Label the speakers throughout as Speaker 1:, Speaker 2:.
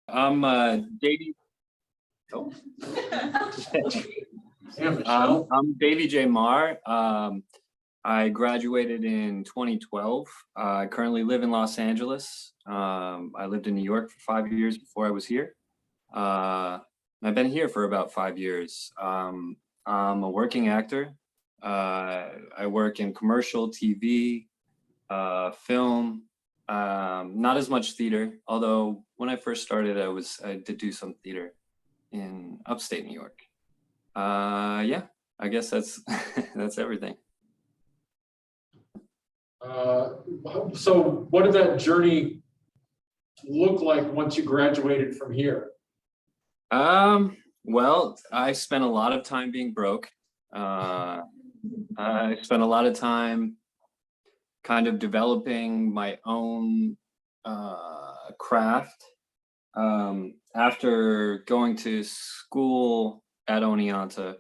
Speaker 1: I'm Davy. Oh. I'm Davy J. Marr. I graduated in 2012. I currently live in Los Angeles. I lived in New York for 5 years before I was here. I've been here for about 5 years. I'm a working actor. I work in commercial TV, film, not as much theater, although when I first started, I did do some theater in upstate New York. Yeah, I guess that's that's everything.
Speaker 2: So what did that journey look like once you graduated from here?
Speaker 1: Well, I spent a lot of time being broke. I spent a lot of time kind of developing my own craft. After going to school at Oneonta,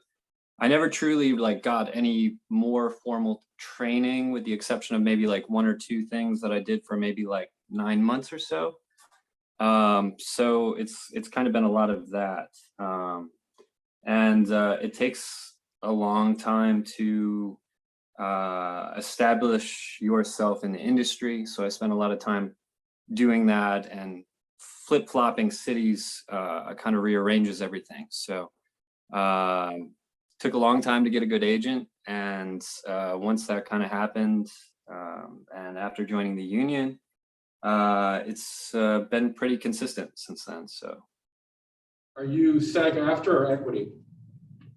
Speaker 1: I never truly got any more formal training, with the exception of maybe like one or two things that I did for maybe like 9 months or so. So it's kind of been a lot of that. And it takes a long time to establish yourself in the industry. So I spent a lot of time doing that, and flip-flopping cities kind of rearranges everything. So took a long time to get a good agent, and once that kind of happened, and after joining the union, it's been pretty consistent since then. So
Speaker 2: are you SAG-AFTRA or equity?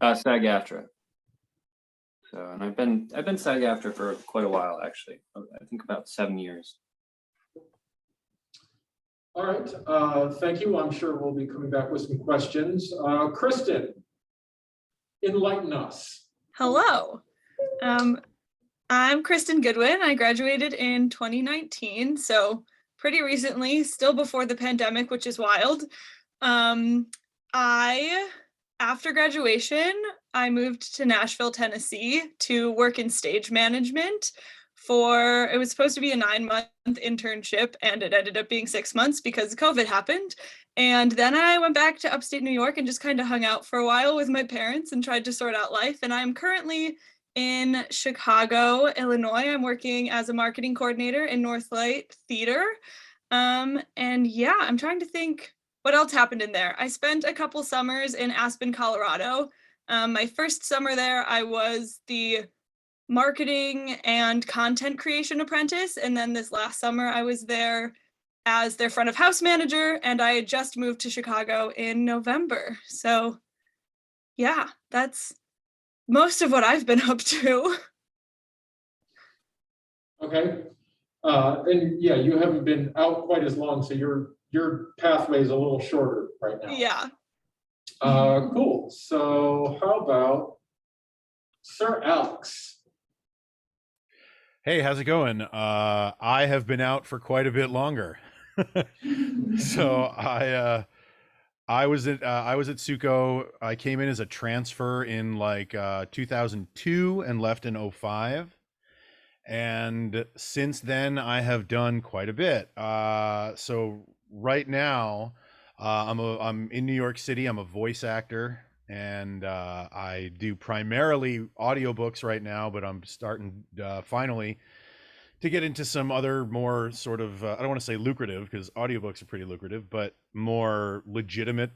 Speaker 1: SAG-AFTRA. So, and I've been SAG-AFTRA for quite a while, actually. I think about 7 years.
Speaker 2: All right, thank you. I'm sure we'll be coming back with some questions. Kristen, enlighten us.
Speaker 3: Hello. I'm Kristen Goodwin. I graduated in 2019, so pretty recently, still before the pandemic, which is wild. After graduation, I moved to Nashville, Tennessee to work in stage management it was supposed to be a 9-month internship, and it ended up being 6 months because COVID happened. And then I went back to upstate New York and just kind of hung out for a while with my parents and tried to sort out life. And I'm currently in Chicago, Illinois. I'm working as a marketing coordinator in Northlight Theater. And yeah, I'm trying to think what else happened in there. I spent a couple summers in Aspen, Colorado. My first summer there, I was the marketing and content creation apprentice. And then this last summer, I was there as their front of house manager, and I had just moved to Chicago in November. So yeah, that's most of what I've been up to.
Speaker 2: Okay. And yeah, you haven't been out quite as long, so your pathway is a little shorter right now.
Speaker 3: Yeah.
Speaker 2: Cool. So how about Sir Alex?
Speaker 4: Hey, how's it going? I have been out for quite a bit longer. So I was at Suco. I came in as a transfer in 2002 and left in 2005. And since then I have done quite a bit. So right now I'm in New York City. I'm a voice actor, and I do primarily audiobooks right now, but I'm starting finally to get into some other more sort of, I don't want to say lucrative, because audiobooks are pretty lucrative, but more legitimate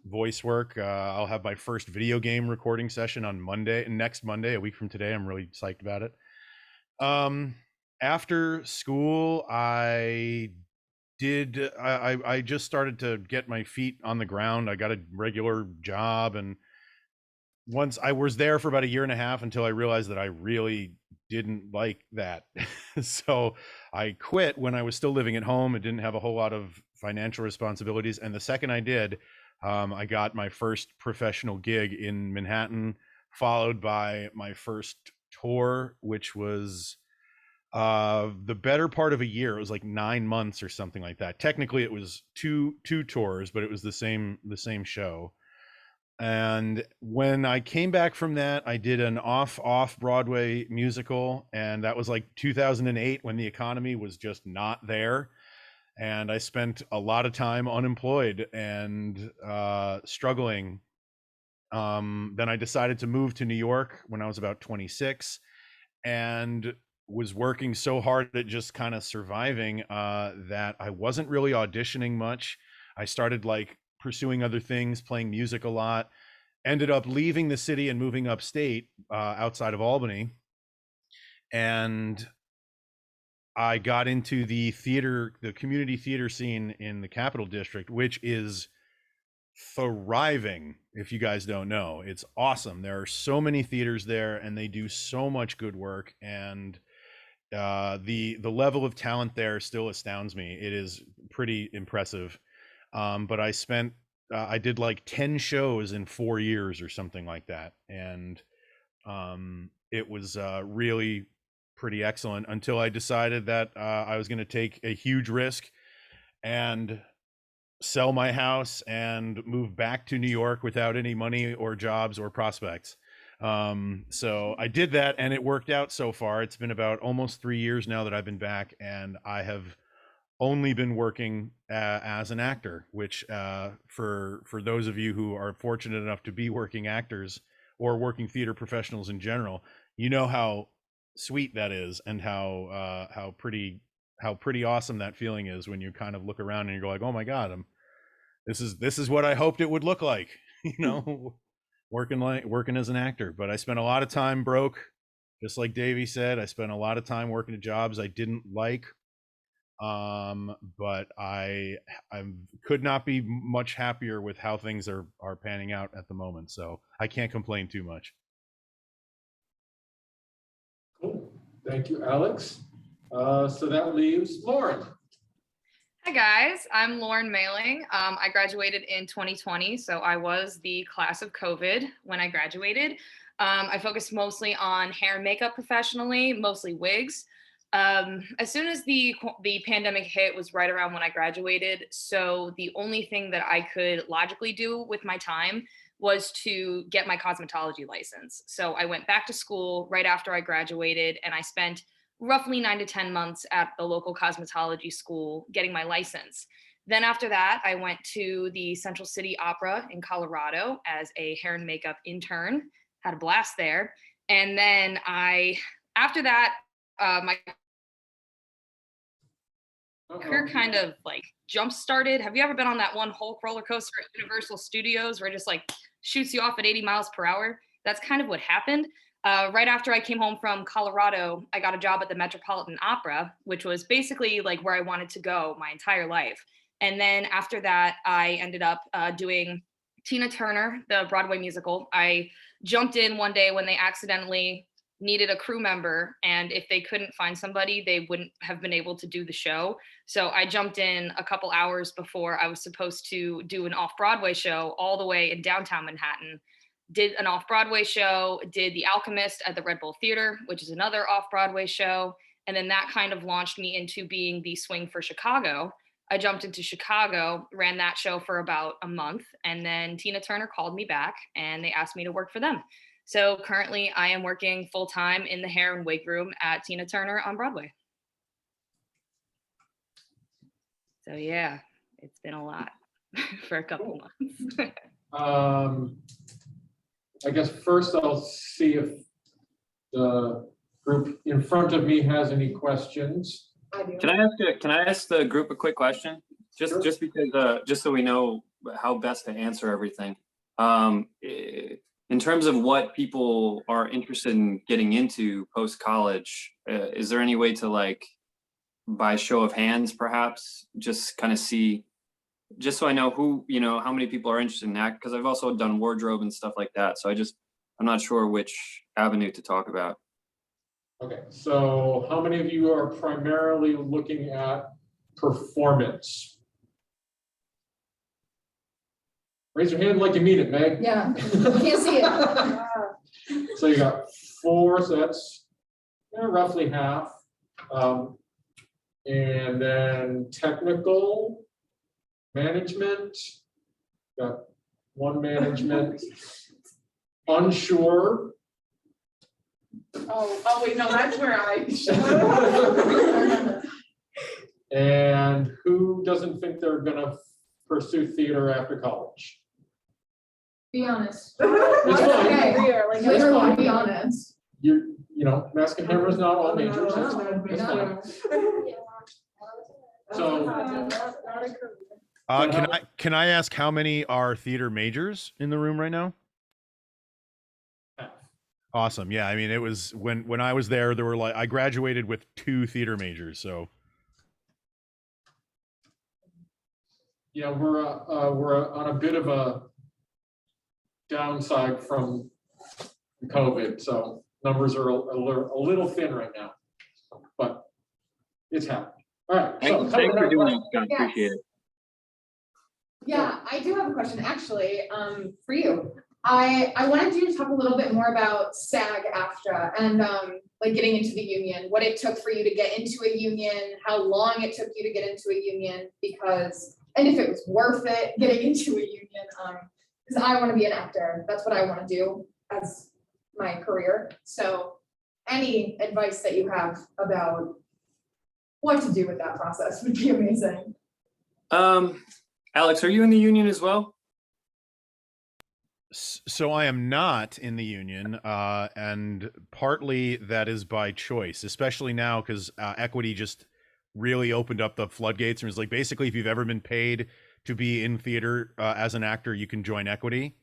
Speaker 4: voice work. I'll have my first video game recording session on next Monday, a week from today. I'm really psyched about it. After school, I just started to get my feet on the ground. I got a regular job, and once I was there for about 1.5 years until I realized that I really didn't like that. So I quit when I was still living at home and didn't have a whole lot of financial responsibilities. And the second I did, I got my first professional gig in Manhattan, followed by my first tour, which was the better part of a year. It was like 9 months or something like that. Technically it was two tours, but it was the same show. And when I came back from that, I did an off Broadway musical, and that was like 2008, when the economy was just not there. and I spent a lot of time unemployed and struggling. Then I decided to move to New York when I was about 26, and was working so hard at just kind of surviving that I wasn't really auditioning much. I started like pursuing other things, playing music a lot, ended up leaving the city and moving upstate outside of Albany. And I got into the community theater scene in the Capital District, which is thriving. If you guys don't know, it's awesome. There are so many theaters there, and they do so much good work. And the level of talent there still astounds me. It is pretty impressive. But I did like 10 shows in 4 years or something like that, and it was really pretty excellent until I decided that I was going to take a huge risk and sell my house and move back to New York without any money or jobs or prospects. So I did that, and it worked out so far. It's been about almost 3 years now that I've been back, and I have only been working as an actor, which for those of you who are fortunate enough to be working actors or working theater professionals in general, you know how sweet that is, and how pretty awesome that feeling is when you kind of look around and you're like, oh my God, this is what I hoped it would look like, you know, working as an actor. But I spent a lot of time broke, just like Davey said. I spent a lot of time working at jobs I didn't like. But I could not be much happier with how things are panning out at the moment. So I can't complain too much.
Speaker 2: Cool. Thank you, Alex. So that leaves Lauren.
Speaker 5: Hi guys, I'm Lauren Mehling. I graduated in 2020, so I was the class of COVID when I graduated. I focused mostly on hair and makeup professionally, mostly wigs. As soon as the pandemic hit was right around when I graduated, so the only thing that I could logically do with my time was to get my cosmetology license. So I went back to school right after I graduated, and I spent roughly 9 to 10 months at the local cosmetology school getting my license. Then after that, I went to the Central City Opera in Colorado as a hair and makeup intern, had a blast there. And then after that, my career kind of like jump started. Have you ever been on that one Hulk roller coaster at Universal Studios where it just like shoots you off at 80 miles per hour? That's kind of what happened. Right after I came home from Colorado, I got a job at the Metropolitan Opera, which was basically like where I wanted to go my entire life. And then after that, I ended up doing Tina Turner, the Broadway musical. I jumped in one day when they accidentally needed a crew member, and if they couldn't find somebody, they wouldn't have been able to do the show. So I jumped in a couple hours before I was supposed to do an off-Broadway show all the way in downtown Manhattan. Did an off-Broadway show, did The Alchemist at the Red Bull Theater, which is another off-Broadway show. And then that kind of launched me into being the swing for Chicago. I jumped into Chicago, ran that show for about a month, and then Tina Turner called me back and they asked me to work for them. So currently I am working full-time in the hair and wig room at Tina Turner on Broadway. So yeah, it's been a lot for a couple months.
Speaker 2: I guess first I'll see if the group in front of me has any questions.
Speaker 1: Can I ask the group a quick question?
Speaker 2: Sure.
Speaker 1: Just because just so we know how best to answer everything. In terms of what people are interested in getting into post-college, is there any way to, like, by show of hands perhaps, just kind of see, just so I know who, you know, how many people are interested in that, because I've also done wardrobe and stuff like that. So I'm not sure which avenue to talk about.
Speaker 2: Okay, so how many of you are primarily looking at performance? Raise your hand like you mean it, Meg.
Speaker 6: Yeah, can't see it.
Speaker 2: So you got 4, so that's roughly half. And then technical, management, got 1 management, unsure.
Speaker 6: Oh wait, no, that's where I.
Speaker 2: And who doesn't think they're gonna pursue theater after college?
Speaker 6: Be honest.
Speaker 2: It's fine.
Speaker 6: Okay,
Speaker 2: It's
Speaker 6: literally,
Speaker 2: fine.
Speaker 6: be honest.
Speaker 2: You know, Mask and Hammer is not all majors. It's fine. So,
Speaker 4: Can I ask how many are theater majors in the room right now? Awesome. Yeah, I mean, it was when I was there were like I graduated with 2 theater majors, so
Speaker 2: yeah, we're on a bit of a downside from COVID, so numbers are a little thin right now, but it's happening. All right. So
Speaker 1: Thanks for doing that, Scott.
Speaker 6: Yes.
Speaker 1: Appreciate it.
Speaker 6: Yeah, I do have a question actually, for you. I wanted you to talk a little bit more about SAG-AFTRA and like getting into the union, what it took for you to get into a union, how long it took you to get into a union, and if it was worth it getting into a union, because I want to be an actor. That's what I want to do as my career. So any advice that you have about what to do with that process would be amazing.
Speaker 1: Alex, are you in the union as well?
Speaker 4: So I am not in the union, and partly that is by choice, especially now because equity just really opened up the floodgates and was like, basically, if you've ever been paid to be in theater as an actor, you can join equity.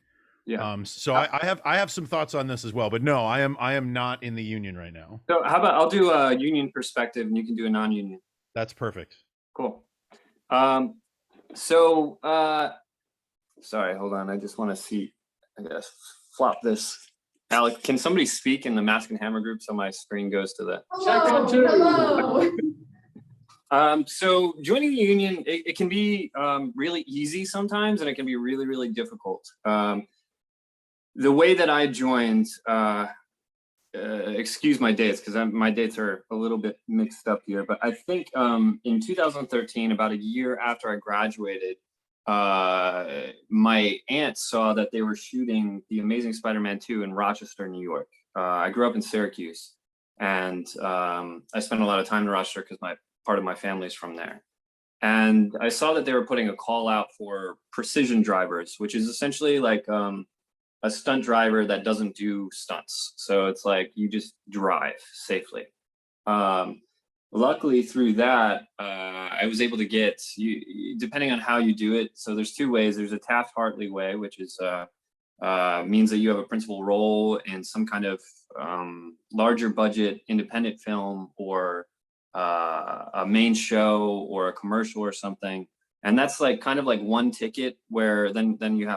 Speaker 1: Yeah.
Speaker 4: So I have some thoughts on this as well, but no, I am not in the union right now.
Speaker 1: So how about I'll do a union perspective and you can do a non-union.
Speaker 4: That's perfect.
Speaker 1: Cool. Sorry, hold on. I just want to see. I guess flop this. Alex, can somebody speak in the Mask and Hammer group so my screen goes to the?
Speaker 6: Hello.
Speaker 1: So joining the union, it can be really easy sometimes, and it can be really, really difficult. The way that I joined, excuse my dates because my dates are a little bit mixed up here, but I think in 2013, about a year after I graduated, my aunt saw that they were shooting The Amazing Spider-Man 2 in Rochester, New York. I grew up in Syracuse, and I spent a lot of time in Rochester because part of my family is from there. And I saw that they were putting a call out for precision drivers, which is essentially like a stunt driver that doesn't do stunts. So it's like you just drive safely. Luckily through that, I was able to get, depending on how you do it. So there's 2 ways. There's a Taft-Hartley way, which is means that you have a principal role in some kind of larger budget independent film or a main show or a commercial or something. And that's like kind of like one ticket where then you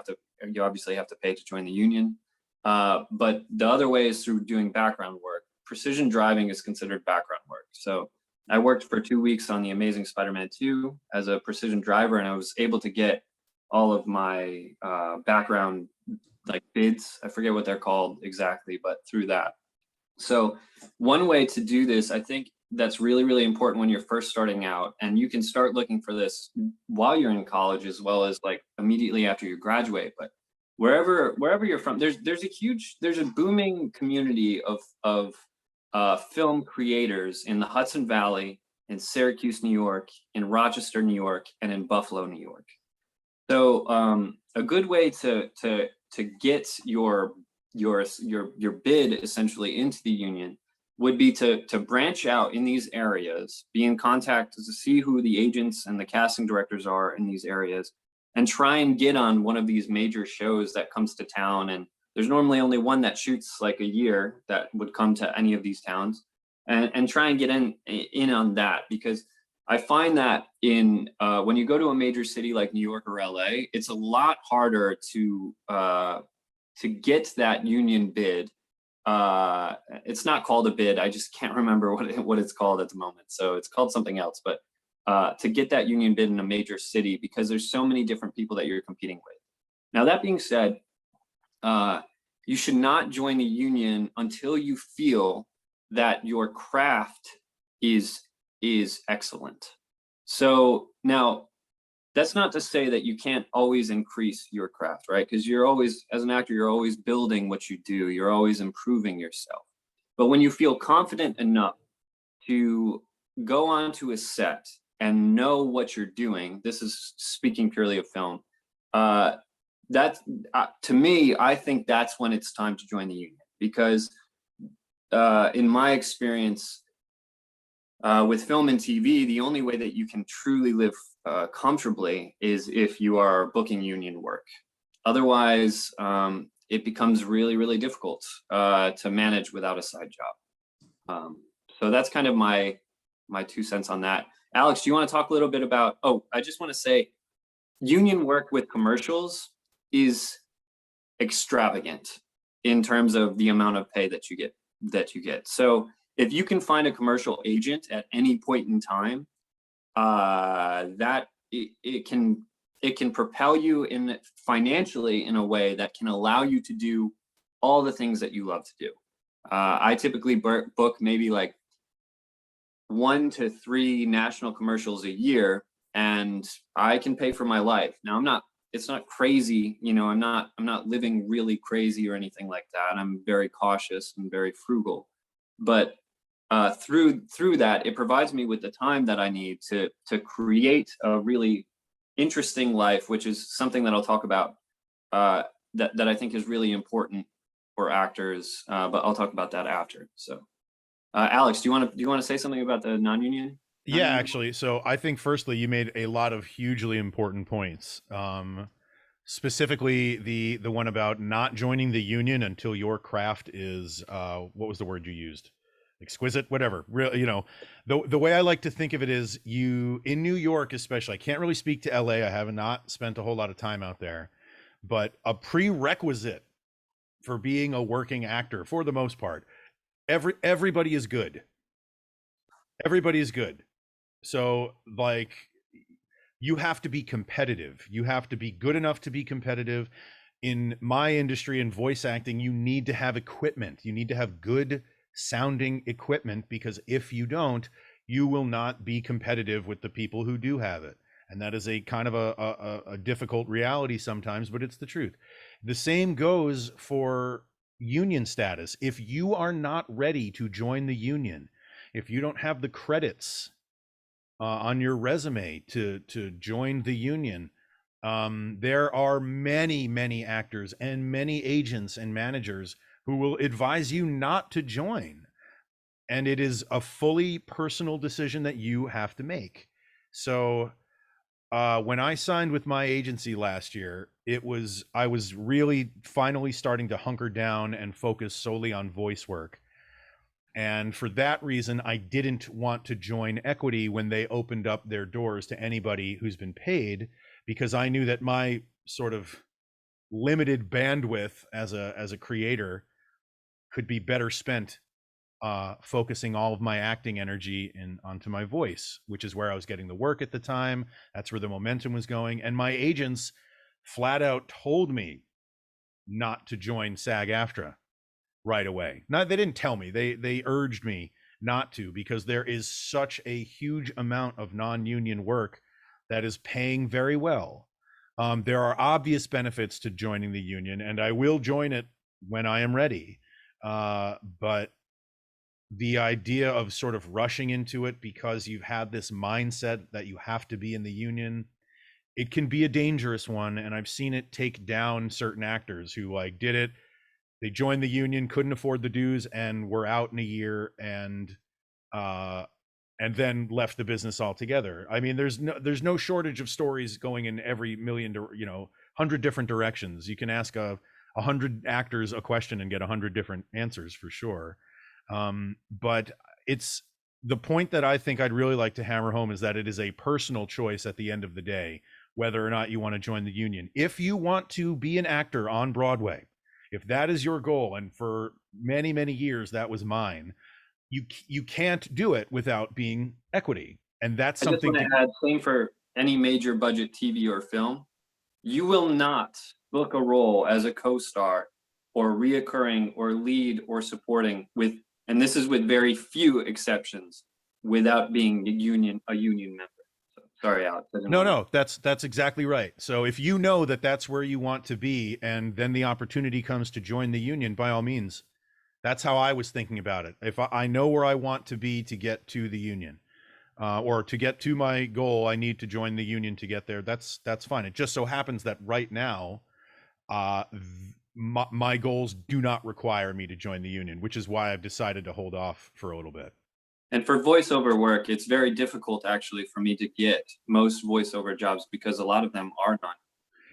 Speaker 1: obviously have to pay to join the union. But the other way is through doing background work. Precision driving is considered background work. So I worked for 2 weeks on The Amazing Spider-Man 2 as a precision driver, and I was able to get all of my background like bids. I forget what they're called exactly, but through that. So one way to do this, I think that's really, really important when you're first starting out, and you can start looking for this while you're in college as well as like immediately after you graduate. But wherever you're from, there's a booming community of film creators in the Hudson Valley, in Syracuse, New York, in Rochester, New York, and in Buffalo, New York. So a good way to get your bid essentially into the union would be to branch out in these areas, be in contact to see who the agents and the casting directors are in these areas, and try and get on one of these major shows that comes to town. And there's normally only one that shoots like a year that would come to any of these towns, and try and get in on that, because I find that when you go to a major city like New York or LA, it's a lot harder to get that union bid. It's not called a bid. I just can't remember what it's called at the moment. So it's called something else, but to get that union bid in a major city, because there's so many different people that you're competing with. Now, that being said, you should not join the union until you feel that your craft is excellent. So now, that's not to say that you can't always increase your craft, right? Because you're always, as an actor, you're always building what you do. You're always improving yourself. But when you feel confident enough to go onto a set and know what you're doing, this is speaking purely of film, that's to me, I think that's when it's time to join the union, because in my experience with film and TV, the only way that you can truly live comfortably is if you are booking union work. Otherwise, it becomes really, really difficult to manage without a side job. So that's kind of my 2 cents on that. Alex, do you want to talk a little bit about, I just want to say, union work with commercials is extravagant in terms of the amount of pay that you get. So if you can find a commercial agent at any point in time, that it can propel you in financially in a way that can allow you to do all the things that you love to do. I typically book maybe like 1 to 3 national commercials a year, and I can pay for my life. Now it's not crazy, I'm not living really crazy or anything like that. I'm very cautious and very frugal, but through that, it provides me with the time that I need to create a really interesting life, which is something that I'll talk about that I think is really important for actors, but I'll talk about that after. So Alex, do you want to say something about the non-union?
Speaker 4: Yeah, actually. So I think firstly, you made a lot of hugely important points. Specifically the one about not joining the union until your craft is what was the word you used? Exquisite, whatever. Real, the way I like to think of it is, you in New York especially, I can't really speak to LA. I have not spent a whole lot of time out there, but a prerequisite for being a working actor, for the most part, everybody is good. Everybody is good. So like, you have to be competitive. You have to be good enough to be competitive. In my industry, in voice acting, you need to have equipment. You need to have good sounding equipment, because if you don't, you will not be competitive with the people who do have it. And that is a kind of a difficult reality sometimes, but it's the truth. The same goes for union status. If you are not ready to join the union, if you don't have the credits on your resume to join the union, there are many actors and many agents and managers who will advise you not to join. And it is a fully personal decision that you have to make. So when I signed with my agency last year, I was really finally starting to hunker down and focus solely on voice work. And for that reason, I didn't want to join Equity when they opened up their doors to anybody who's been paid, because I knew that my sort of limited bandwidth as a creator could be better spent focusing all of my acting energy onto my voice, which is where I was getting the work at the time. That's where the momentum was going. And my agents flat out told me not to join SAG-AFTRA right away. They didn't tell me, they urged me not to, because there is such a huge amount of non-union work that is paying very well. There are obvious benefits to joining the union, and I will join it when I am ready. But the idea of sort of rushing into it because you've had this mindset that you have to be in the union, it can be a dangerous one. And I've seen it take down certain actors who did it. They joined the union, couldn't afford the dues, and were out in a year, and then left the business altogether. I mean, there's no shortage of stories going in every 100 different directions. You can ask 100 actors a question and get 100 different answers for sure. But it's the point that I think I'd really like to hammer home, is that it is a personal choice at the end of the day, whether or not you want to join the union. If you want to be an actor on Broadway, if that is your goal, and for many years that was mine, you can't do it without being Equity. And that's something
Speaker 1: I just want to add, same for any major budget TV or film. You will not book a role as a co-star or reoccurring or lead or supporting with, and this is with very few exceptions, without being a union member. So, sorry, Alex.
Speaker 4: No, that's exactly right. So if you know that that's where you want to be, and then the opportunity comes to join the union, by all means. That's how I was thinking about it. If I know where I want to be to get to the union. or to get to my goal, I need to join the union to get there. That's fine. It just so happens that right now, my goals do not require me to join the union, which is why I've decided to hold off for a little bit.
Speaker 1: And for voiceover work, it's very difficult actually for me to get most voiceover jobs because a lot of them are not.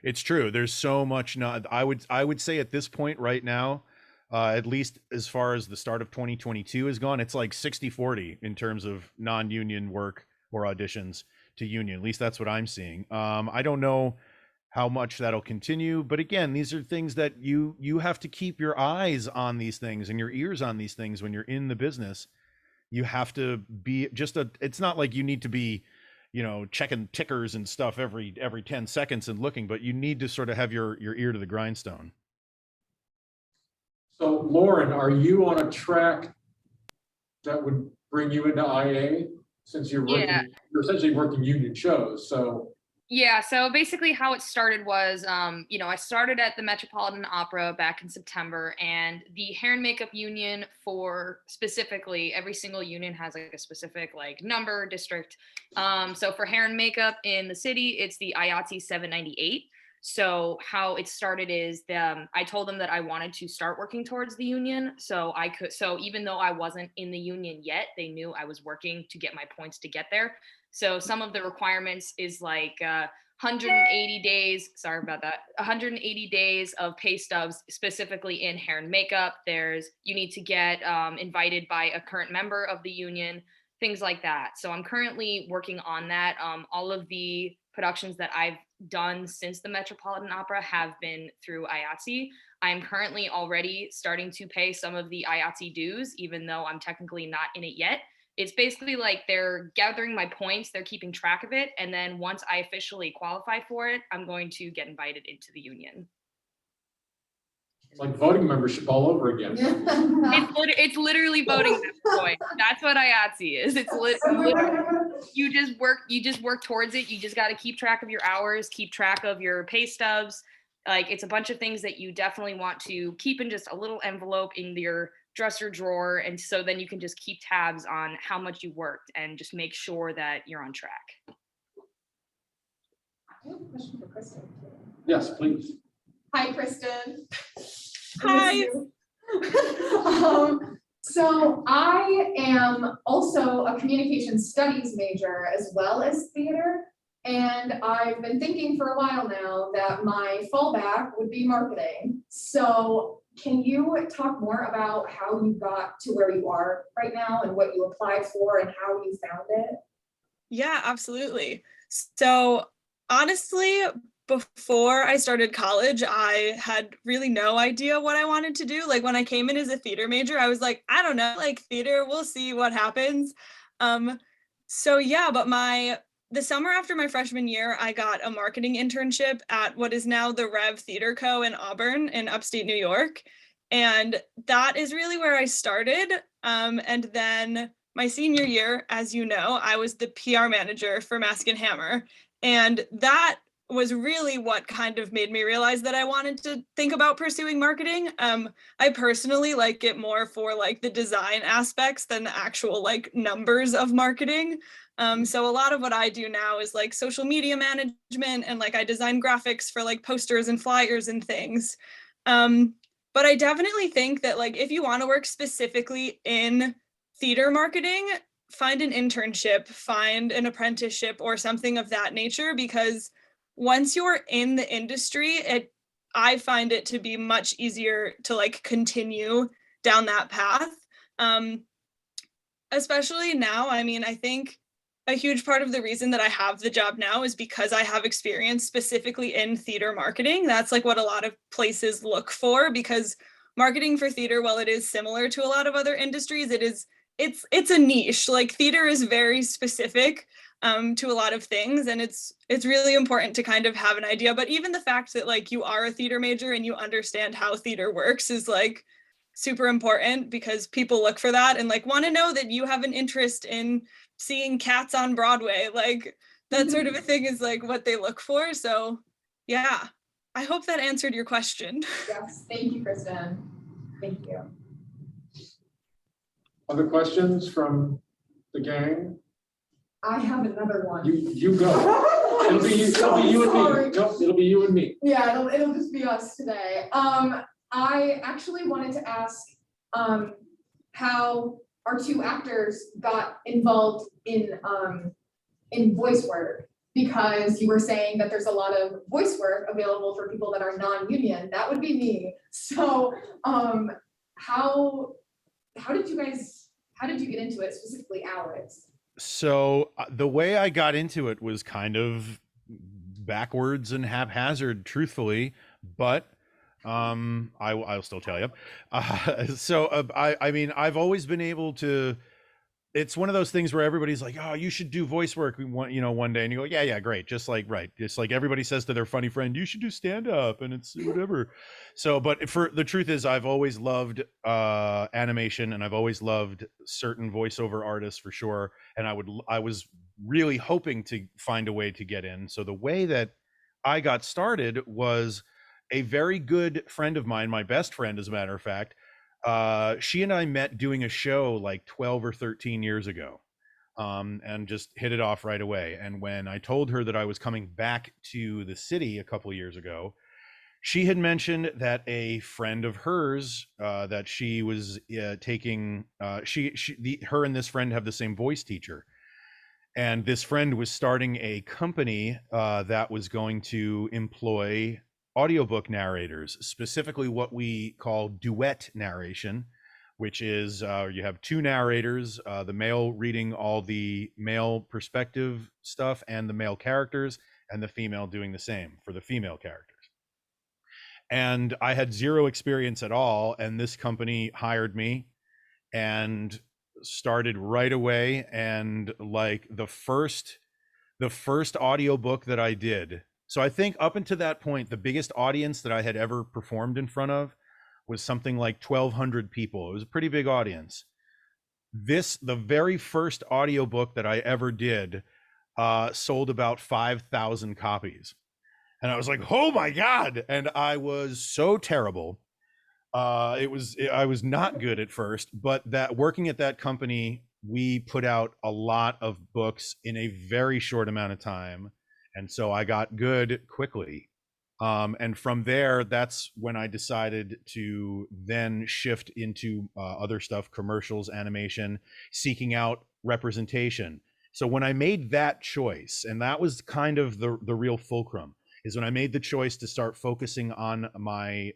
Speaker 4: It's true. There's so much not. I would say at this point right now, at least as far as the start of 2022 has gone, it's like 60-40 in terms of non-union work or auditions to union. At least that's what I'm seeing. I don't know how much that'll continue, but again, these are things that you have to keep your eyes on these things and your ears on these things when you're in the business. You have to be it's not like you need to be, checking tickers and stuff every 10 seconds and looking, but you need to sort of have your ear to the grindstone.
Speaker 2: So Lauren, are you on a track that would bring you into IA since you're working, you're essentially working union shows, so.
Speaker 5: Yeah, so basically how it started was, I started at the Metropolitan Opera back in September, and the hair and makeup union for specifically, every single union has like a specific like number district. So for hair and makeup in the city, it's the IATSE 798. So how it started is I told them that I wanted to start working towards the union. So even though I wasn't in the union yet, they knew I was working to get my points to get there. So some of the requirements is like 180 days, sorry about that, 180 days of pay stubs specifically in hair and makeup. You need to get invited by a current member of the union, things like that. So I'm currently working on that. All of the productions that I've done since the Metropolitan Opera have been through IATSE. I'm currently already starting to pay some of the IATSE dues, even though I'm technically not in it yet. It's basically like they're gathering my points, they're keeping track of it, and then once I officially qualify for it, I'm going to get invited into the union.
Speaker 2: It's like voting membership all over again.
Speaker 5: It's literally voting at this point. That's what IATSE is. It's literally, you just work towards it. You just got to keep track of your hours, keep track of your pay stubs. Like, it's a bunch of things that you definitely want to keep in just a little envelope in your dresser drawer, and so then you can just keep tabs on how much you worked and just make sure that you're on track.
Speaker 6: I have a question for Kristen.
Speaker 2: Yes, please.
Speaker 6: Hi, Kristen.
Speaker 3: Hi.
Speaker 6: So I am also a communication studies major as well as theater. And I've been thinking for a while now that my fallback would be marketing. So can you talk more about how you got to where you are right now and what you applied for and how you found it?
Speaker 3: Yeah, absolutely. So honestly, before I started college, I had really no idea what I wanted to do. Like when I came in as a theater major, I was like, I don't know, like theater, we'll see what happens. So yeah, but the summer after my freshman year, I got a marketing internship at what is now the Rev Theater Co. in Auburn in upstate New York. And that is really where I started. And then my senior year, as you know, I was the PR manager for Mask and Hammer. And that was really what kind of made me realize that I wanted to think about pursuing marketing. I personally like it more for like the design aspects than the actual like numbers of marketing. So a lot of what I do now is like social media management, and like I design graphics for like posters and flyers and things. But I definitely think that like if you want to work specifically in theater marketing, find an internship, find an apprenticeship or something of that nature, because once you're in the industry, I find it to be much easier to like continue down that path. Especially now, I mean, I think a huge part of the reason that I have the job now is because I have experience specifically in theater marketing. That's like what a lot of places look for, because marketing for theater, while it is similar to a lot of other industries, it's a niche. Like theater is very specific to a lot of things, and it's really important to kind of have an idea. But even the fact that like you are a theater major and you understand how theater works is like super important, because people look for that and like want to know that you have an interest in seeing Cats on Broadway. Like that sort of a thing is like what they look for. So yeah, I hope that answered your question.
Speaker 6: Yes, thank you, Kristen. Thank you.
Speaker 2: Other questions from the gang?
Speaker 6: I have another one.
Speaker 2: You go. It'll be you and me. No, it'll be you and me.
Speaker 6: Yeah, it'll just be us today. I actually wanted to ask, how our two actors got involved in voice work, because you were saying that there's a lot of voice work available for people that are non-union. That would be me. So, how did you get into it, specifically Alex?
Speaker 4: So the way I got into it was kind of backwards and haphazard, truthfully, but I'll still tell you. I mean, I've always been able to. It's one of those things where everybody's like, "Oh, you should do voice work." One day, and you go, "Yeah, great." Just like everybody says to their funny friend, "You should do stand up," and it's whatever. So, but for the truth is, I've always loved animation, and I've always loved certain voiceover artists for sure. And I was really hoping to find a way to get in. So the way that I got started was a very good friend of mine, my best friend, as a matter of fact. She and I met doing a show like 12 or 13 years ago, and just hit it off right away. And when I told her that I was coming back to the city a couple of years ago, she had mentioned that a friend of hers that she was taking, her and this friend have the same voice teacher. And this friend was starting a company that was going to employ audiobook narrators, specifically what we call duet narration, which is you have two narrators, the male reading all the male perspective stuff and the male characters, and the female doing the same for the female characters. And I had zero experience at all, and this company hired me and started right away. And like the first audiobook that I did, so I think up until that point, the biggest audience that I had ever performed in front of was something like 1,200 people. It was a pretty big audience. The very first audiobook that I ever did sold about 5,000 copies. And I was like, oh my God. And I was so terrible. I was not good at first, but that working at that company, we put out a lot of books in a very short amount of time. And so I got good quickly. And from there, that's when I decided to then shift into other stuff, commercials, animation, seeking out representation. So when I made that choice, and that was kind of the real fulcrum, is when I made the choice to start focusing on my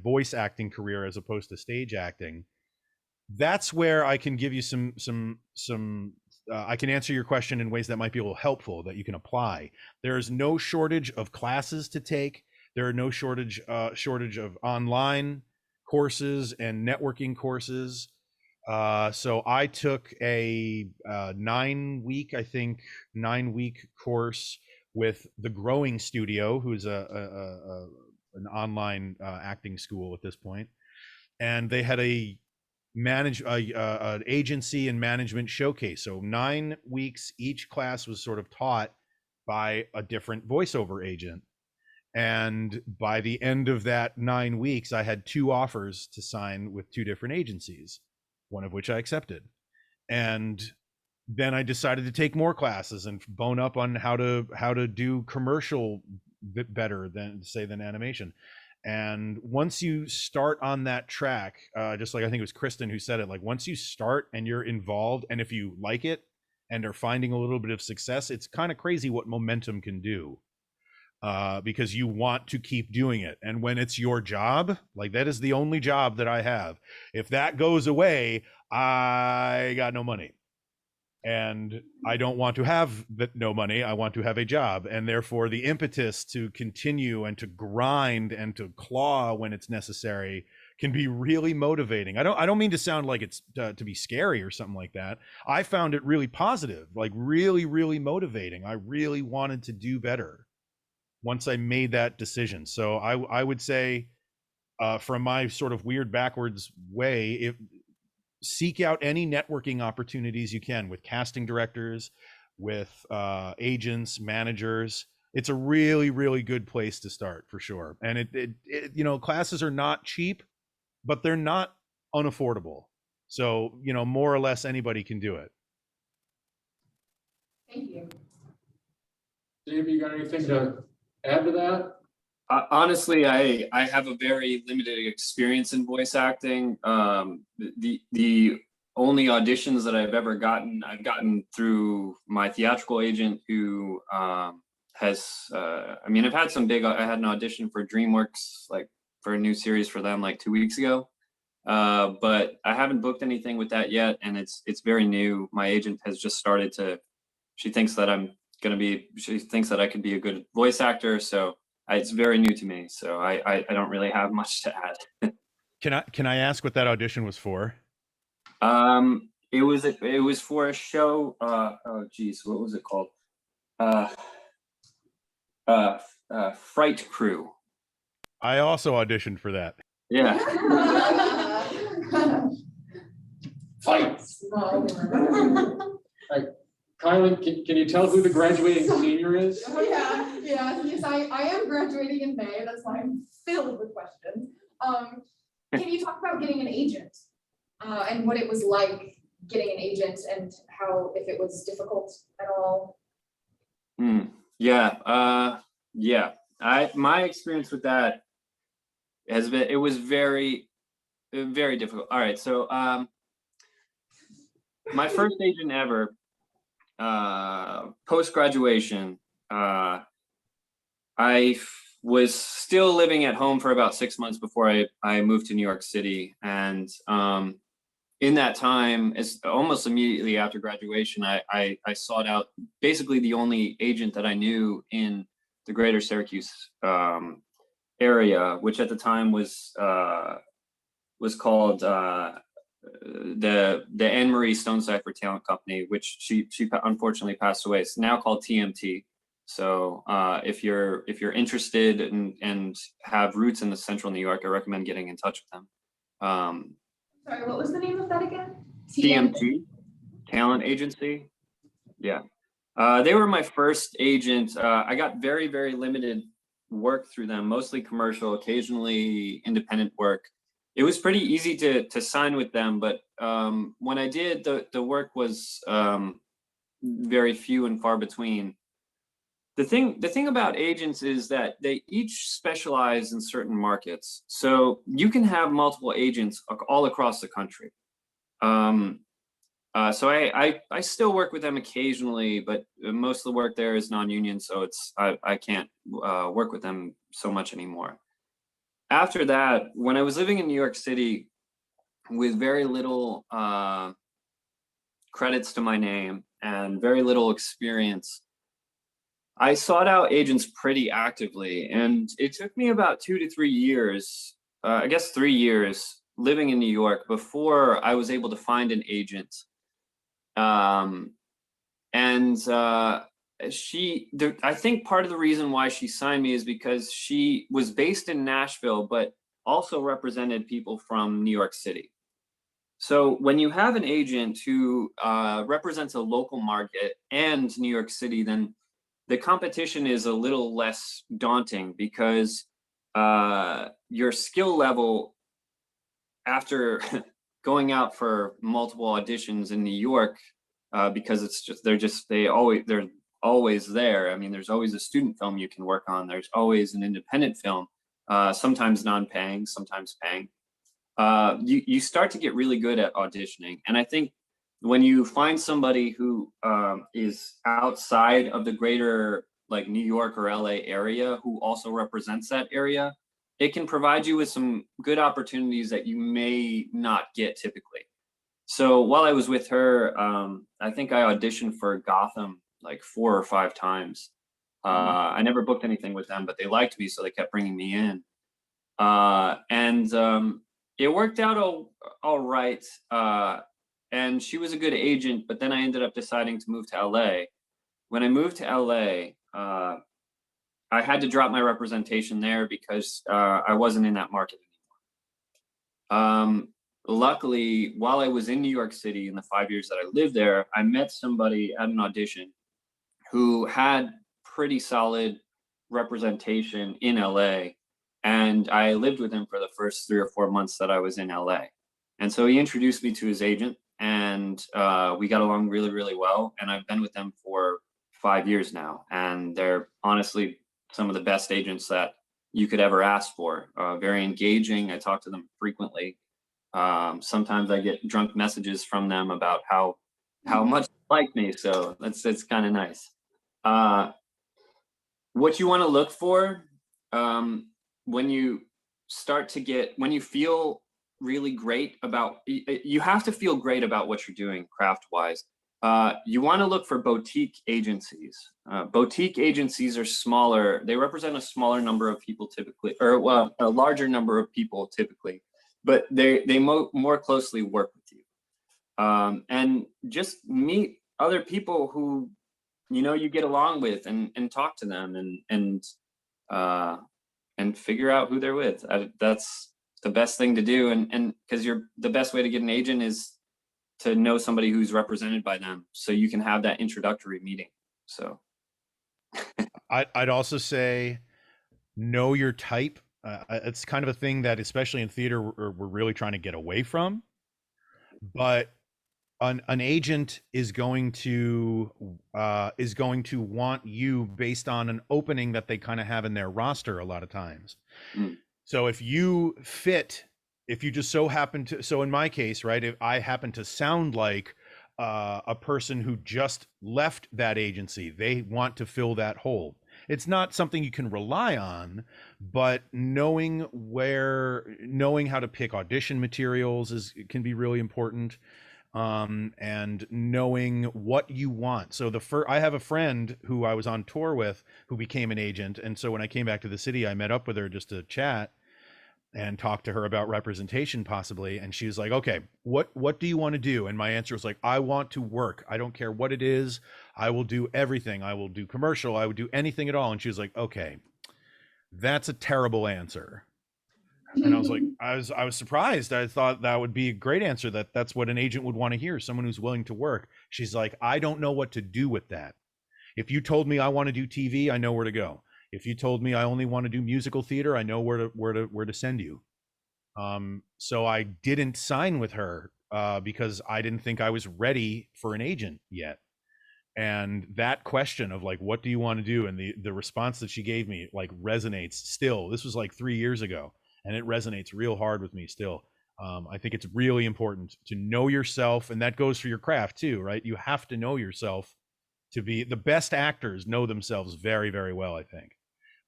Speaker 4: voice acting career as opposed to stage acting. That's where I can give you some I can answer your question in ways that might be a little helpful that you can apply. There is no shortage of classes to take. There are no shortage of online courses and networking courses. So I took a 9-week course with the Growing Studio, who's an online acting school at this point, and they had an agency and management showcase. So 9 weeks, each class was sort of taught by a different voiceover agent. And by the end of that 9 weeks, I had 2 offers to sign with 2 different agencies, one of which I accepted. And then I decided to take more classes and bone up on how to do commercial better than animation. And once you start on that track, just like I think it was Kristen who said it, like once you start and you're involved, and if you like it and are finding a little bit of success, it's kind of crazy what momentum can do, because you want to keep doing it. And when it's your job, like that is the only job that I have. If that goes away, I got no money. And I don't want to have no money. I want to have a job. And therefore the impetus to continue and to grind and to claw when it's necessary can be really motivating. I don't mean to sound like it's to be scary or something like that. I found it really positive, like really, really motivating. I really wanted to do better once I made that decision. So I would say, from my sort of weird backwards way, seek out any networking opportunities you can with casting directors, with agents, managers. It's a really, really good place to start for sure. And it classes are not cheap, but they're not unaffordable. So, more or less anybody can do it.
Speaker 6: Thank you.
Speaker 2: Dave, you got anything to add to that?
Speaker 1: Honestly, I have a very limited experience in voice acting. The only auditions that I've ever gotten, I've gotten through my theatrical agent, who has. I mean, I've had some big. I had an audition for DreamWorks, like for a new series for them, like 2 weeks ago. But I haven't booked anything with that yet, and it's very new. My agent has just started to. She thinks that She thinks that I could be a good voice actor, so. It's very new to me, so I don't really have much to add.
Speaker 4: Can I ask what that audition was for?
Speaker 1: It was for a show. Oh geez, what was it called? Fright Crew.
Speaker 4: I also auditioned for that.
Speaker 1: Yeah.
Speaker 2: Fight. Kylie, can you tell who the graduating senior is?
Speaker 6: Yeah, yes, I am graduating in May, that's why I'm filled with questions. Can you talk about getting an agent? And what it was like getting an agent and how, if it was difficult at all?
Speaker 1: Yeah. My experience with that it was very, very difficult. All right, so my first agent ever, post-graduation, I was still living at home for about 6 months before I moved to New York City. And in that time, almost immediately after graduation, I sought out basically the only agent that I knew in the greater Syracuse area, which at the time was called the Anne Marie Stonecipher Talent Company, which she unfortunately passed away. It's now called TMT. So if you're interested and have roots in the central New York, I recommend getting in touch with them.
Speaker 6: Sorry, what was the name of that again?
Speaker 1: TMT Talent Agency. Yeah. They were my first agent. I got very, very limited work through them, mostly commercial, occasionally independent work. It was pretty easy to sign with them, but when I did, the work was very few and far between. The thing about agents is that they each specialize in certain markets. So you can have multiple agents all across the country. So I still work with them occasionally, but most of the work there is non-union, so I can't work with them so much anymore. After that, when I was living in New York City with very little credits to my name and very little experience, I sought out agents pretty actively, and it took me about 2 to 3 years, I guess 3 years, living in New York before I was able to find an agent. I think part of the reason why she signed me is because she was based in Nashville, but also represented people from New York City. So when you have an agent who represents a local market and New York City, then the competition is a little less daunting, because your skill level after going out for multiple auditions in New York, because they're always there. I mean, there's always a student film you can work on. There's always an independent film, sometimes non-paying, sometimes paying. You start to get really good at auditioning. And I think when you find somebody who is outside of the greater like New York or LA area who also represents that area, it can provide you with some good opportunities that you may not get typically. So while I was with her, I think I auditioned for Gotham like 4 or 5 times. I never booked anything with them, but they liked me, so they kept bringing me in. It worked out all right. And she was a good agent, but then I ended up deciding to move to LA. When I moved to LA, I had to drop my representation there because I wasn't in that market anymore. Luckily, while I was in New York City in the 5 years that I lived there, I met somebody at an audition who had pretty solid representation in LA. And I lived with him for the first 3 or 4 months that I was in LA. And so he introduced me to his agent. and we got along really, really well. And I've been with them for 5 years now, and they're honestly some of the best agents that you could ever ask for. Very engaging. I talk to them frequently. Sometimes I get drunk messages from them about how much they like me. So it's kind of nice. What you want to look for when you when you feel really great about, you have to feel great about what you're doing craft wise. You want to look for boutique agencies. Boutique agencies are smaller. They represent a smaller number of people typically, or well, a larger number of people typically, but they more closely work with you. And just meet other people who, you know, you get along with, and talk to them, and figure out who they're with. That's the best thing to do. And because the best way to get an agent is to know somebody who's represented by them, so you can have that introductory meeting. So
Speaker 4: I'd also say know your type. It's kind of a thing that, especially in theater, we're really trying to get away from. But an agent is going to want you based on an opening that they kind of have in their roster a lot of times. So if you just so happen to, so in my case, right, if I happen to sound like a person who just left that agency, they want to fill that hole. It's not something you can rely on, but knowing how to pick audition materials can be really important. And knowing what you want. So I have a friend who I was on tour with who became an agent. And so when I came back to the city, I met up with her just to chat and talk to her about representation possibly. And she was like, okay, what do you want to do? And my answer was like, I want to work. I don't care what it is. I will do everything. I will do commercial. I would do anything at all. And she was like, okay, that's a terrible answer. And I was like, I was surprised. I thought that would be a great answer. That's what an agent would want to hear, someone who's willing to work. She's like, I don't know what to do with that. If you told me I want to do TV, I know where to go. If you told me I only want to do musical theater, I know where to send you. So I didn't sign with her because I didn't think I was ready for an agent yet. And that question of like, what do you want to do? And the response that she gave me like resonates still. This was like 3 years ago. And it resonates real hard with me still. I think it's really important to know yourself, and that goes for your craft too, right? You have to know yourself to be the best actors know themselves very, very well, I think.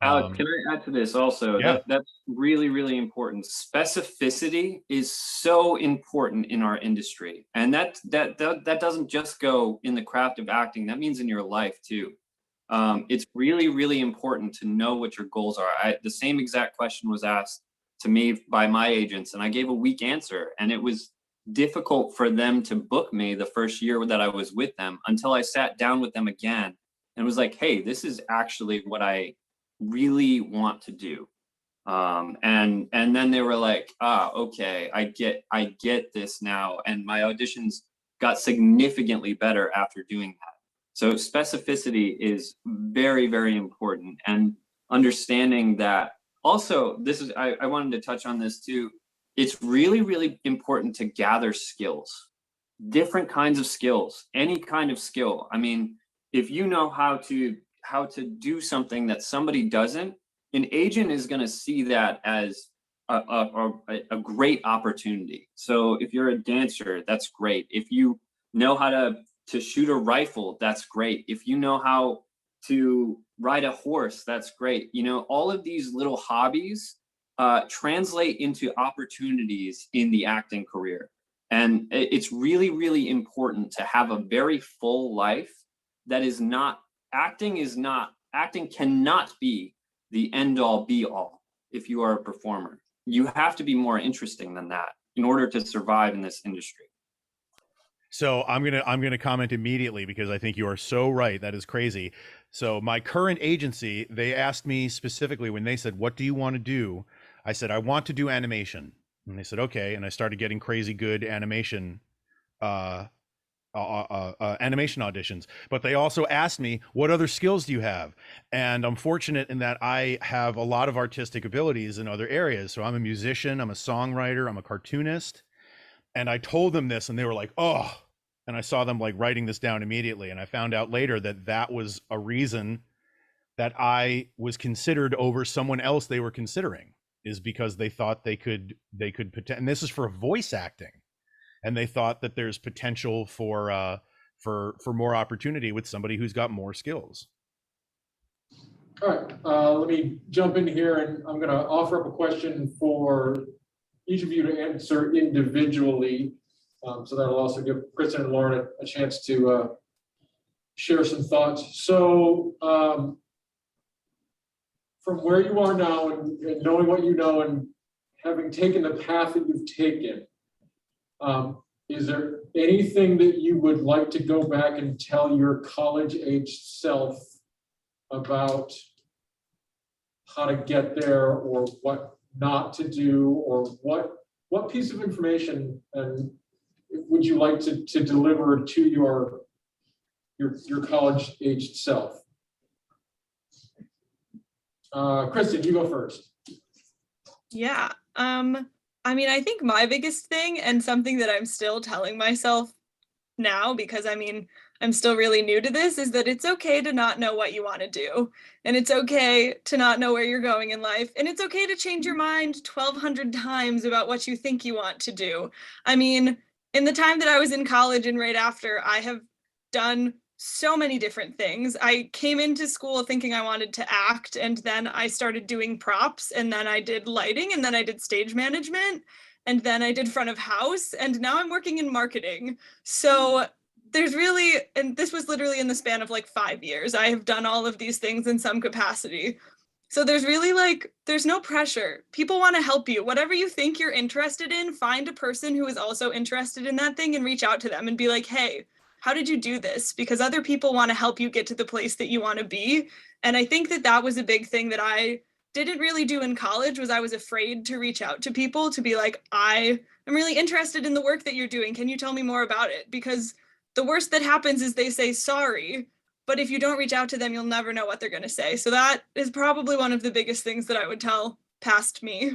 Speaker 1: Alex, can I add to this also?
Speaker 4: Yeah.
Speaker 1: That's really, really important. Specificity is so important in our industry. And that doesn't just go in the craft of acting, that means in your life too. It's really, really important to know what your goals are. The same exact question was asked to me by my agents, and I gave a weak answer, and it was difficult for them to book me the first year that I was with them, until I sat down with them again and was like, hey, this is actually what I really want to do. And then they were like, okay, I get this now. And my auditions got significantly better after doing that. So specificity is very, very important, and understanding that. Also, I wanted to touch on this too. It's really, really important to gather skills, different kinds of skills, any kind of skill. I mean, if you know how to do something that somebody doesn't, an agent is going to see that as a great opportunity. So if you're a dancer, that's great. If you know how to shoot a rifle, that's great. If you know how to ride a horse, that's great. You know, all of these little hobbies translate into opportunities in the acting career. And it's really, really important to have a very full life that is not, acting cannot be the end all be all if you are a performer. You have to be more interesting than that in order to survive in this industry.
Speaker 4: So I'm gonna comment immediately because I think you are so right. That is crazy. So my current agency, they asked me specifically when they said, "What do you want to do?" I said, "I want to do animation." And they said, "Okay." And I started getting crazy good animation auditions. But they also asked me, "What other skills do you have?" And I'm fortunate in that I have a lot of artistic abilities in other areas. So I'm a musician, I'm a songwriter, I'm a cartoonist. And I told them this and they were like, oh, and I saw them like writing this down immediately. And I found out later that that was a reason that I was considered over someone else they were considering, is because they thought they could and this is for voice acting. And they thought that there's potential for more opportunity with somebody who's got more skills.
Speaker 2: All right, let me jump in here and I'm going to offer up a question for each of you to answer individually. So that'll also give Kristen and Lauren a chance to share some thoughts. So from where you are now and knowing what you know and having taken the path that you've taken, is there anything that you would like to go back and tell your college-aged self about how to get there, or what not to do, or what piece of information and would you like to deliver to your college-aged self? Kristen, you go first.
Speaker 3: Yeah. I mean, I think my biggest thing, and something that I'm still telling myself now, because I mean, I'm still really new to this, is that it's okay to not know what you want to do. And it's okay to not know where you're going in life. And it's okay to change your mind 1,200 times about what you think you want to do. I mean, in the time that I was in college and right after, I have done so many different things. I came into school thinking I wanted to act, and then I started doing props, and then I did lighting, and then I did stage management, and then I did front of house, and now I'm working in marketing. So there's really, and this was literally in the span of like 5 years, I have done all of these things in some capacity. So there's really like, there's no pressure. People want to help you. Whatever you think you're interested in, find a person who is also interested in that thing and reach out to them and be like, hey, how did you do this? Because other people want to help you get to the place that you want to be. And I think that that was a big thing that I didn't really do in college, was I was afraid to reach out to people to be like, I am really interested in the work that you're doing. Can you tell me more about it? Because the worst that happens is they say sorry, but if you don't reach out to them, you'll never know what they're going to say. So that is probably one of the biggest things that I would tell past me.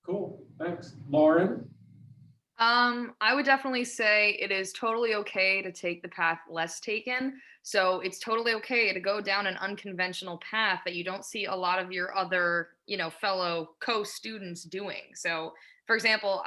Speaker 2: Cool, thanks. Lauren?
Speaker 5: I would definitely say it is totally okay to take the path less taken. So it's totally okay to go down an unconventional path that you don't see a lot of your other, fellow co-students doing. So for example,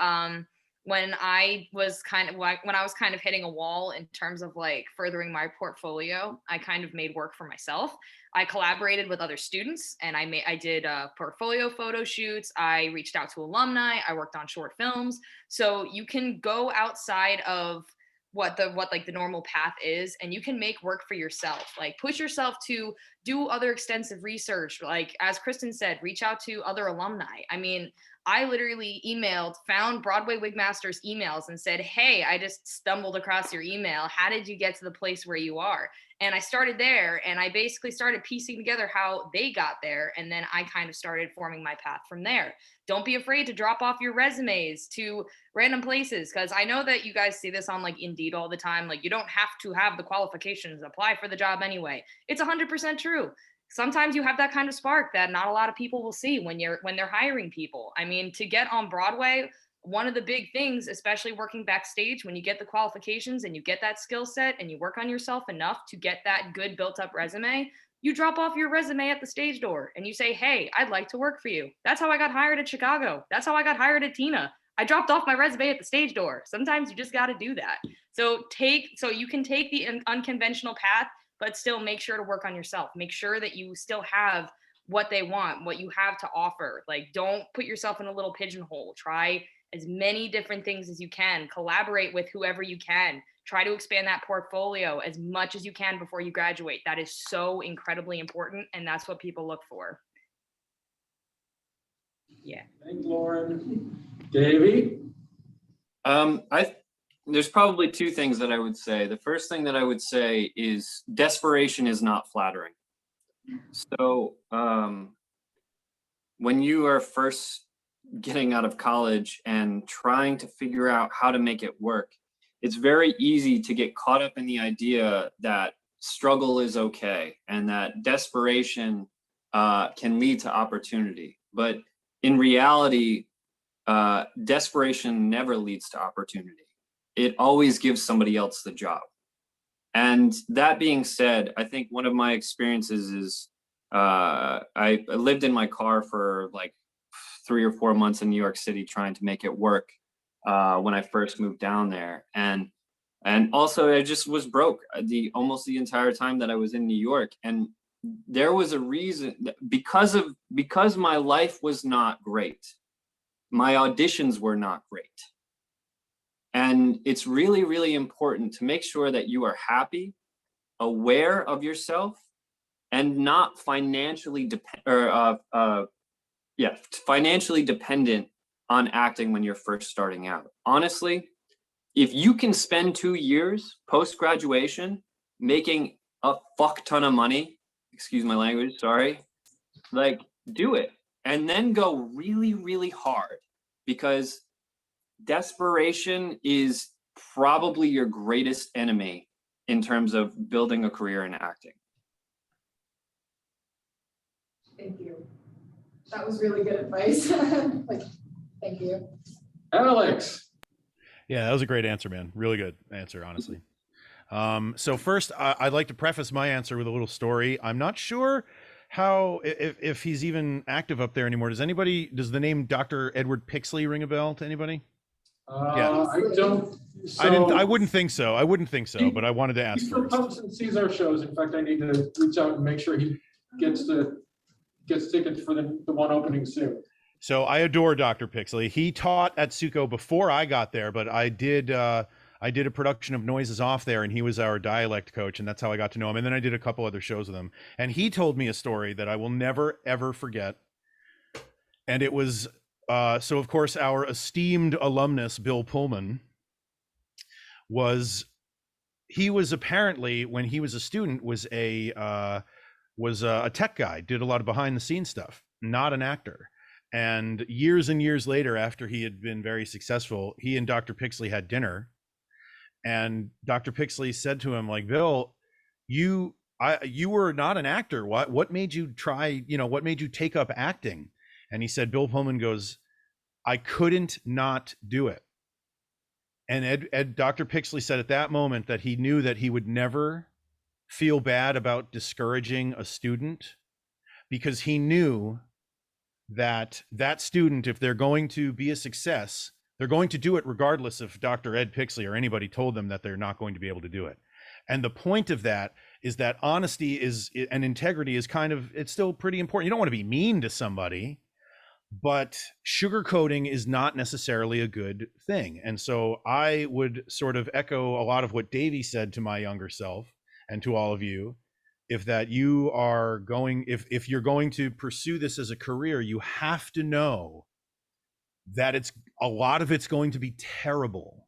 Speaker 5: when I was kind of hitting a wall in terms of like furthering my portfolio, I kind of made work for myself. I collaborated with other students and I did portfolio photo shoots. I reached out to alumni. I worked on short films. So you can go outside of what the normal path is, and you can make work for yourself. Like push yourself to do other extensive research. Like as Kristen said, reach out to other alumni. I mean, I literally found Broadway Wigmasters emails and said, hey, I just stumbled across your email. How did you get to the place where you are? And I started there, and I basically started piecing together how they got there. And then I kind of started forming my path from there. Don't be afraid to drop off your resumes to random places, because I know that you guys see this on like Indeed all the time. Like you don't have to have the qualifications, apply for the job anyway. It's 100% true. Sometimes you have that kind of spark that not a lot of people will see when they're hiring people. I mean, to get on Broadway, one of the big things, especially working backstage, when you get the qualifications and you get that skill set and you work on yourself enough to get that good built up resume, you drop off your resume at the stage door and you say, hey, I'd like to work for you. That's how I got hired at Chicago. That's how I got hired at Tina. I dropped off my resume at the stage door. Sometimes you just got to do that. So you can take the unconventional path, but still make sure to work on yourself. Make sure that you still have what they want, what you have to offer. Like, don't put yourself in a little pigeonhole. Try as many different things as you can. Collaborate with whoever you can. Try to expand that portfolio as much as you can before you graduate. That is so incredibly important, and that's what people look for. Yeah.
Speaker 2: Thanks, Lauren. Davy?
Speaker 1: There's probably two things that I would say. The first thing that I would say is desperation is not flattering. So when you are first getting out of college and trying to figure out how to make it work, it's very easy to get caught up in the idea that struggle is okay and that desperation can lead to opportunity. But in reality, desperation never leads to opportunity. It always gives somebody else the job. And that being said, I think one of my experiences is I lived in my car for like 3 or 4 months in New York City trying to make it work when I first moved down there. And also I just was broke almost the entire time that I was in New York. And there was a reason because my life was not great. My auditions were not great. And it's really, really important to make sure that you are happy, aware of yourself, and not financially financially dependent on acting when you're first starting out. Honestly, if you can spend 2 years post-graduation making a fuck ton of money, excuse my language, sorry, like do it. And then go really, really hard, because desperation is probably your greatest enemy in terms of building a career in acting.
Speaker 6: Thank you. That was really good advice. Like, thank you.
Speaker 2: Alex.
Speaker 4: Yeah, that was a great answer, man. Really good answer, honestly. So first, I'd like to preface my answer with a little story. I'm not sure how if he's even active up there anymore. Does the name Dr. Edward Pixley ring a bell to anybody? Yeah.
Speaker 2: I don't. So
Speaker 4: I wouldn't think so. But I wanted to ask
Speaker 2: he still
Speaker 4: first.
Speaker 2: comes and sees our shows. In fact, I need to reach out and make sure he gets tickets for the one opening soon.
Speaker 4: So I adore Dr. Pixley. He taught at Suco before I got there, but I did a production of Noises Off there, and he was our dialect coach, and that's how I got to know him. And then I did a couple other shows with him, and he told me a story that I will never ever forget. And it was so of course our esteemed alumnus Bill Pullman was apparently, when he was a student, was a tech guy, did a lot of behind the scenes stuff, not an actor. And years later, after he had been very successful, he and Dr. Pixley had dinner, and Dr. Pixley said to him, like, Bill, you were not an actor. What made you try, what made you take up acting? And he said, Bill Pullman goes, I couldn't not do it. And Dr. Pixley said at that moment that he knew that he would never feel bad about discouraging a student, because he knew that student, if they're going to be a success, they're going to do it regardless if Dr. Ed Pixley or anybody told them that they're not going to be able to do it. And the point of that is that honesty and integrity is it's still pretty important. You don't want to be mean to somebody, but sugarcoating is not necessarily a good thing. And so I would sort of echo a lot of what Davy said to my younger self and to all of you. If you're going to pursue this as a career, you have to know that a lot of it's going to be terrible.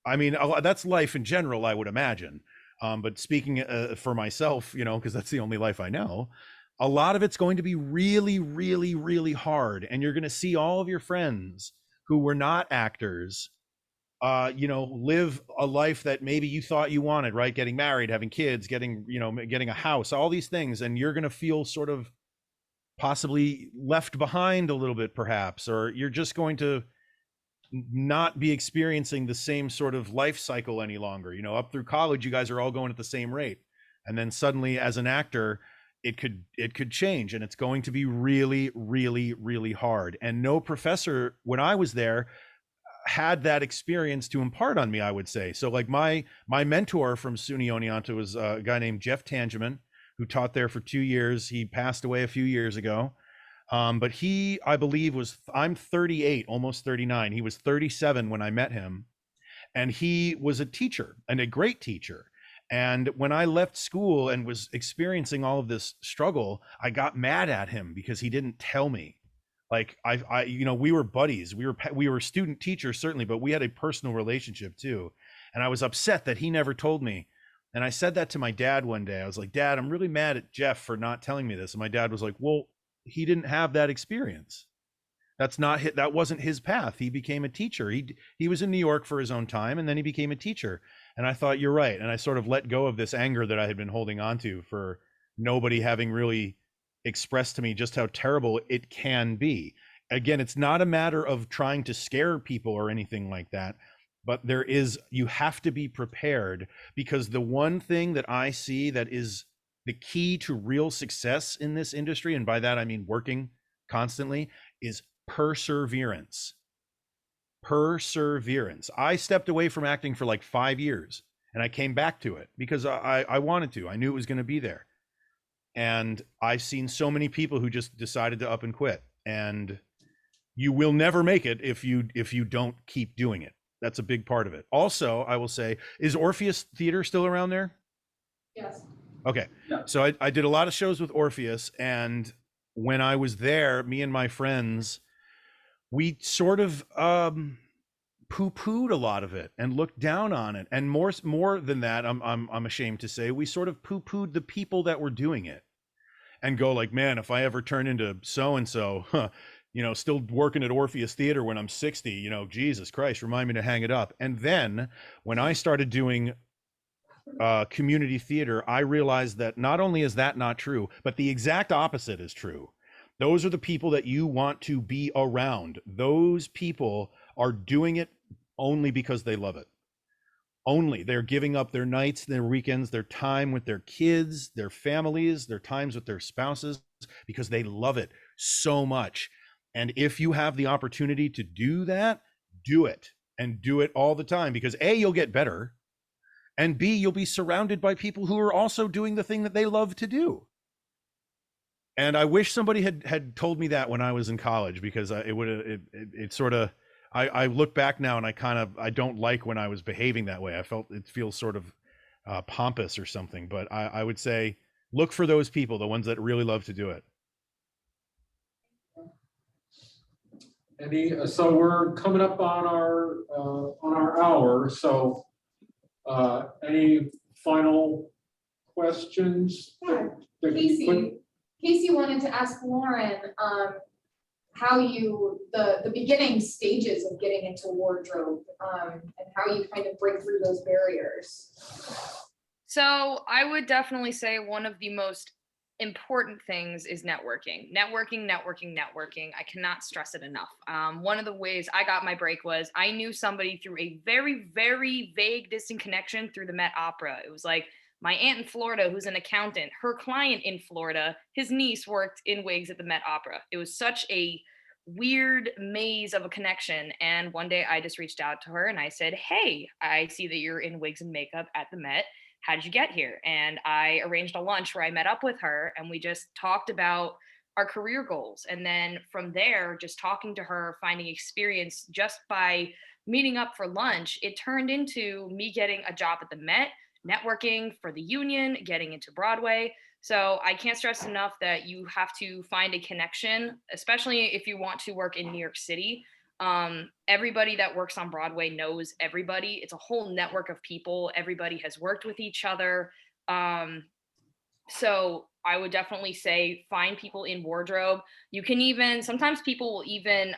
Speaker 4: I mean, that's life in general, I would imagine. But speaking for myself, because that's the only life I know, a lot of it's going to be really, really, really hard. And you're going to see all of your friends who were not actors, live a life that maybe you thought you wanted, right? Getting married, having kids, getting a house, all these things. And you're going to feel sort of possibly left behind a little bit, perhaps, or you're just going to not be experiencing the same sort of life cycle any longer. Up through college, you guys are all going at the same rate. And then suddenly as an actor, it could change, and it's going to be really, really, really hard. And no professor, when I was there, had that experience to impart on me, I would say. So like my mentor from SUNY Oneonta was a guy named Jeff Tangeman, who taught there for 2 years. He passed away a few years ago. But he, I believe, I'm 38, almost 39. He was 37 when I met him. And he was a teacher, and a great teacher. And when I left school and was experiencing all of this struggle, I got mad at him because he didn't tell me. Like we were buddies. We were student teachers, certainly, but we had a personal relationship too. And I was upset that he never told me. And I said that to my dad one day. I was like, Dad, I'm really mad at Jeff for not telling me this. And my dad was like, well, he didn't have that experience. That wasn't his path. He became a teacher. He was in New York for his own time, and then he became a teacher. And I thought, you're right. And I sort of let go of this anger that I had been holding on to for nobody having really expressed to me just how terrible it can be. again, it's not a matter of trying to scare people or anything like that, but you have to be prepared, because the one thing that I see that is the key to real success in this industry, and by that I mean working constantly, is perseverance. Perseverance. I stepped away from acting for like 5 years, and I came back to it because I wanted to. I knew it was going to be there. And I've seen so many people who just decided to up and quit. And you will never make it if you don't keep doing it. That's a big part of it. Also, I will say, is Orpheus Theater still around there?
Speaker 6: Yes.
Speaker 4: Okay.
Speaker 2: Yeah.
Speaker 4: So I did a lot of shows with Orpheus, and when I was there, me and my friends, we sort of poo-pooed a lot of it and looked down on it. And more than that, I'm ashamed to say, we sort of poo-pooed the people that were doing it, and go like, man, if I ever turn into so-and-so, still working at Orpheus Theater when I'm 60, Jesus Christ, remind me to hang it up. And then when I started doing community theater, I realized that not only is that not true, but the exact opposite is true. Those are the people that you want to be around. Those people are doing it only because they love it. Only. They're giving up their nights, their weekends, their time with their kids, their families, their times with their spouses, because they love it so much. And if you have the opportunity to do that, do it, and do it all the time, because A, you'll get better, and B, you'll be surrounded by people who are also doing the thing that they love to do. And I wish somebody had told me that when I was in college, because it sort of, I look back now and I don't like when I was behaving that way. I felt it feels sort of pompous or something, but I would say, look for those people, the ones that really love to do it.
Speaker 2: So we're coming up on our hour. So any final questions?
Speaker 6: Yeah.
Speaker 2: that you put-
Speaker 6: Casey wanted to ask Lauren, how the beginning stages of getting into wardrobe, and how you kind of break through those barriers.
Speaker 5: So I would definitely say one of the most important things is networking. I cannot stress it enough. One of the ways I got my break was I knew somebody through a very, very vague, distant connection through the Met Opera. It was like my aunt in Florida, who's an accountant, her client in Florida, his niece worked in wigs at the Met Opera. It was such a weird maze of a connection. And one day I just reached out to her and I said, hey, I see that you're in wigs and makeup at the Met. How did you get here? And I arranged a lunch where I met up with her and we just talked about our career goals. And then from there, just talking to her, finding experience just by meeting up for lunch, it turned into me getting a job at the Met, networking for the union, getting into Broadway. So I can't stress enough that you have to find a connection, especially if you want to work in New York City. Everybody that works on Broadway knows everybody. It's a whole network of people. Everybody has worked with each other. So I would definitely say find people in wardrobe. You can even, sometimes people will even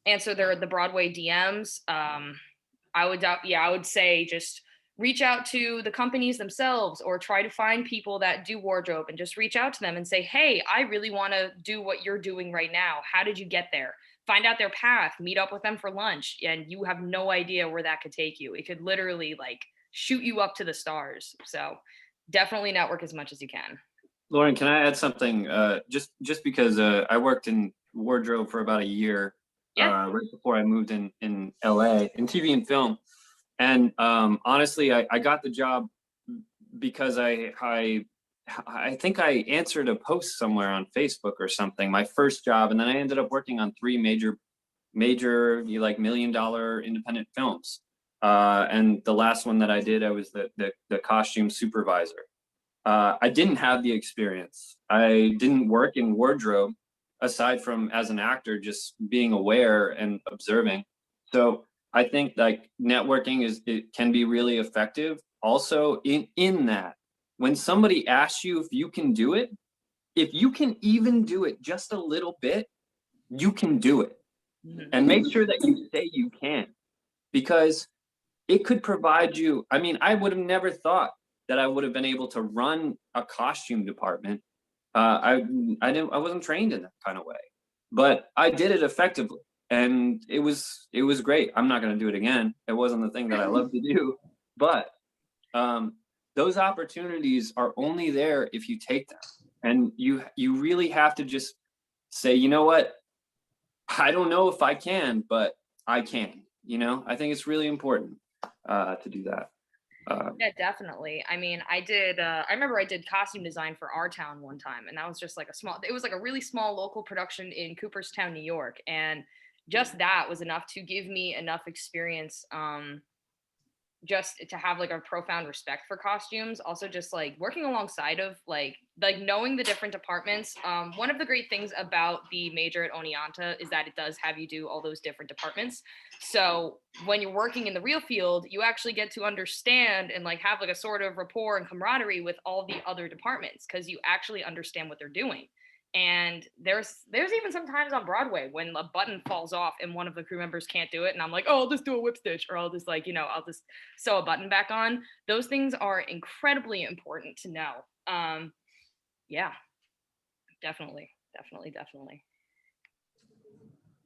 Speaker 5: answer the Broadway DMs. I would say just reach out to the companies themselves or try to find people that do wardrobe and just reach out to them and say, hey, I really want to do what you're doing right now. How did you get there? Find out their path, meet up with them for lunch, and you have no idea where that could take you. It could literally like shoot you up to the stars. So definitely network as much as you can.
Speaker 1: Lauren, can I add something? Just because I worked in wardrobe for about a year, right before I moved in LA in TV and film. And honestly, I got the job because I think I answered a post somewhere on Facebook or something, my first job, and then I ended up working on 3 major like $1 million independent films. And the last one that I did, I was the costume supervisor. I didn't have the experience. I didn't work in wardrobe aside from as an actor, just being aware and observing. So I think like networking it can be really effective. Also in that, when somebody asks you if you can do it, if you can even do it just a little bit, you can do it. And make sure that you say you can, because it could provide you. I mean, I would have never thought that I would have been able to run a costume department. I wasn't trained in that kind of way. but I did it effectively, and it was great. I'm not going to do it again. It wasn't the thing that I love to do, but those opportunities are only there if you take them, and you really have to just say, you know what, I don't know if I can, but I can. You know, I think it's really important to do that.
Speaker 5: Yeah, definitely. I mean, I remember I did costume design for our town one time, and that was just like it was like a really small local production in Cooperstown, New York. And just that was enough to give me enough experience, just to have like a profound respect for costumes. Also just like working alongside of like knowing the different departments. One of the great things about the major at Oneonta is that it does have you do all those different departments. So when you're working in the real field, you actually get to understand and like have like a sort of rapport and camaraderie with all the other departments, because you actually understand what they're doing. And there's even sometimes on Broadway when a button falls off and one of the crew members can't do it, and I'm like, oh, I'll just do a whip stitch, or I'll just like, I'll just sew a button back on. Those things are incredibly important to know. Yeah, definitely.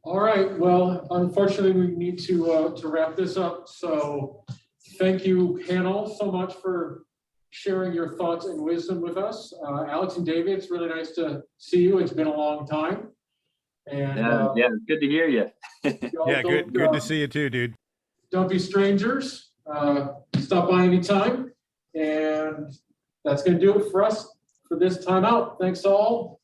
Speaker 2: All right, well, unfortunately, we need to wrap this up. So thank you, panel, so much for sharing your thoughts and wisdom with us. Alex and David, it's really nice to see you. It's been a long time. And
Speaker 1: yeah, it's good to hear you.
Speaker 4: Yeah, good to see you too, dude.
Speaker 2: Don't be strangers. Stop by anytime. And that's going to do it for us for this time out. Thanks all.